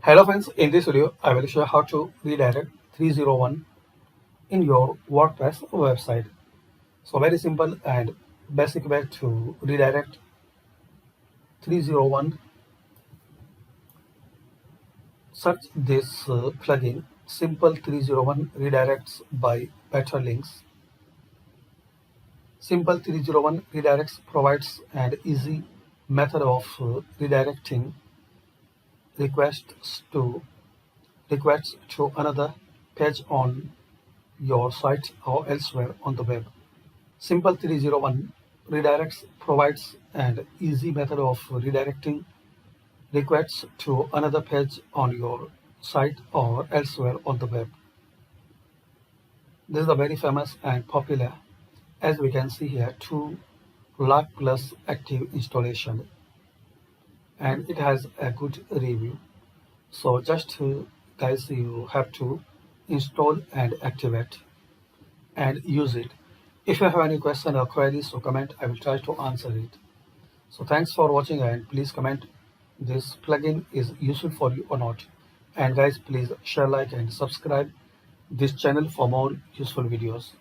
Hello friends, in this video I will show how to redirect 301 in your WordPress website. So very simple and basic way to redirect 301. Search this plugin Simple 301 redirects by better links. Simple 301 redirects provides an easy method of redirecting requests to another page on your site or elsewhere on the web. Simple 301 redirects provides an easy method of redirecting requests to another page on your site or elsewhere on the web. This is a very famous and popular, as we can see here, 2 lakh plus active installation, and it has a good review. So just guys, you have to install and activate and use it. If you have any question or queries, so comment. I will try to answer it. So thanks for watching, and please comment this plugin is useful for you or not. And guys, please share, like and subscribe this channel for more useful videos.